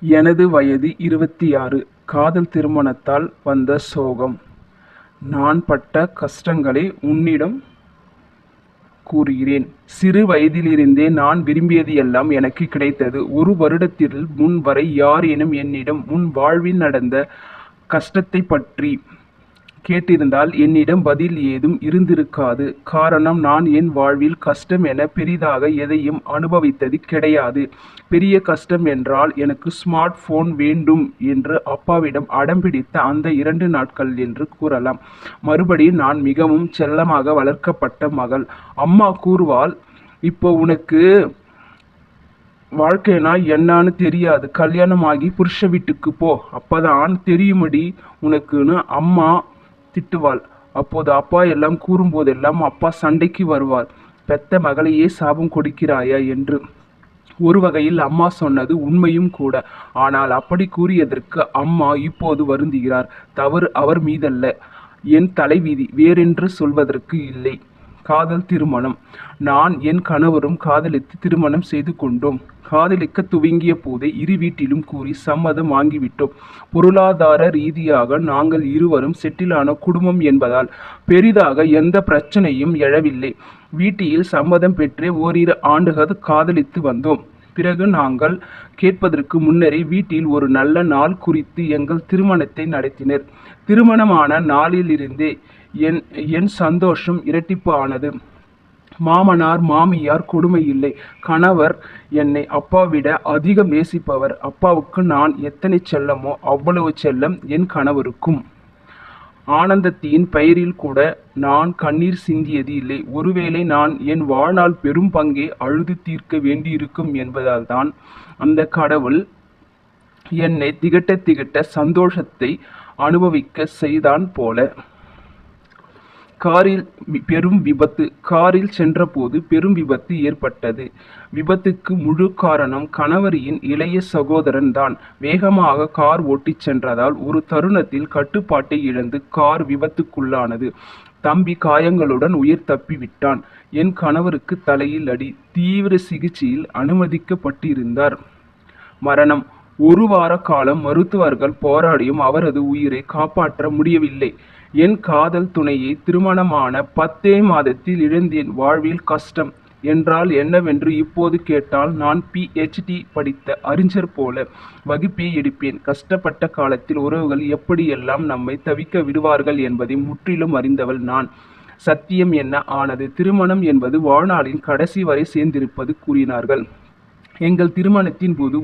எனது வயது 26. காதல் திருமணத்தால் வந்த சோகம். நான் பட்ட கஷ்டங்களை உன்னிடம் கூறுகிறேன். சிறு வயதிலிருந்தே நான் விரும்பியது எல்லாம் எனக்கு கிடைத்தது. ஒரு வருடத்திற்கு முன் வரை யாரேனும் என்னிடம் உன் வாழ்வில் நடந்த கஷ்டத்தைப் பற்றி கேட்டிருந்தால் என்னிடம் பதில் ஏதும் இருந்திருக்காது. காரணம், நான் என் வாழ்வில் கஷ்டம் என பெரிதாக எதையும் அனுபவித்தது கிடையாது. பெரிய கஷ்டம் என்றால் எனக்கு ஸ்மார்ட் போன் வேண்டும் என்று அப்பாவிடம் அடம்பிடித்த அந்த 2 நாட்கள் என்று கூறலாம். மறுபடி நான் மிகவும் செல்லமாக வளர்க்கப்பட்ட மகள். அம்மா கூறுவாள், இப்போ உனக்கு வாழ்க்கைனா என்னான்னு தெரியாது, கல்யாணமாகி புருஷ வீட்டுக்கு போ, அப்பதான் தெரியுமடி உனக்குன்னு அம்மா திட்டுவாள். அப்போது அப்பா எல்லாம் கூறும்போதெல்லாம் அப்பா சண்டைக்கு வருவார். பெத்த மகளையே சாபம் கொடுக்கிறாயா என்று. ஒரு வகையில் அம்மா சொன்னது உண்மையும் கூட. ஆனால் அப்படி கூறியதற்கு அம்மா இப்போது வருந்துகிறார். தவறு அவர் மீதல்ல, என் தலைவிதி, வேறென்று சொல்வதற்கு இல்லை. காதல் திருமணம். நான் என் கணவரும் காதலித்து திருமணம் செய்து கொண்டோம். காதலிக்க துவங்கிய போதே இரு வீட்டிலும் கூறி சம்மதம் வாங்கிவிட்டோம். பொருளாதார ரீதியாக நாங்கள் இருவரும் செட்டிலான குடும்பம் என்பதால் பெரிதாக எந்த பிரச்சனையும் எழவில்லை. வீட்டில் சம்மதம் பெற்றே ஓரிரு ஆண்டுகள் காதலித்து வந்தோம். பிறகு நாங்கள் கேட்பதற்கு முன்னரே வீட்டில் ஒரு நல்ல நாள் குறித்து எங்கள் திருமணத்தை நடத்தினர். திருமணமான நாளிலிருந்தே என் சந்தோஷம் இரட்டிப்பு ஆனது. மாமனார் மாமியார் கொடுமை இல்லை. கணவர் என்னை அப்பாவிட அதிகம் நேசிப்பவர். அப்பாவுக்கு நான் எத்தனை செல்லமோ அவ்வளவு செல்லம் என் கணவருக்கும். ஆனந்தத்தின் பெயரில் கூட நான் கண்ணீர் சிந்தியது இல்லை. ஒருவேளை நான் என் வாழ்நாள் பெரும் பங்கை அழுது தீர்க்க வேண்டியிருக்கும் என்பதால் தான் அந்த கடவுள் என்னை திகட்ட திகட்ட சந்தோஷத்தை அனுபவிக்க செய்தான் போல. காரில் சென்றபோது பெரும் விபத்து ஏற்பட்டது. விபத்துக்கு முழு காரணம் கணவரின் இளைய சகோதரன் தான். வேகமாக கார் ஓட்டிச் சென்றதால் ஒரு தருணத்தில் கட்டுப்பாட்டை இழந்து கார் விபத்துக்குள்ளானது. தம்பி காயங்களுடன் உயிர் தப்பிவிட்டான். என் கணவருக்கு தலையில் அடி. தீவிர சிகிச்சையில் அனுமதிக்கப்பட்டிருந்தார். மரணம். 1 வார காலம் மருத்துவர்கள் போராடியும் அவரது உயிரை காப்பாற்ற முடியவில்லை. என் காதல் துணையை திருமணமான 10 மாதத்தில் இழந்தேன். வாழ்வில் கஷ்டம் என்றால் என்னவென்று இப்போது கேட்டால் நான் PhD படித்த அறிஞர் போல வகுப்பே எடுப்பேன். கஷ்டப்பட்ட காலத்தில் உறவுகள் எப்படியெல்லாம் நம்மை தவிக்க விடுவார்கள் என்பதை முற்றிலும் அறிந்தவள் நான். சத்தியம் என்ன ஆனது? திருமணம் என்பது வாழ்நாளின் கடைசி வரை சேர்ந்திருப்பது கூறினார்கள். எங்கள் திருமணத்தின் போது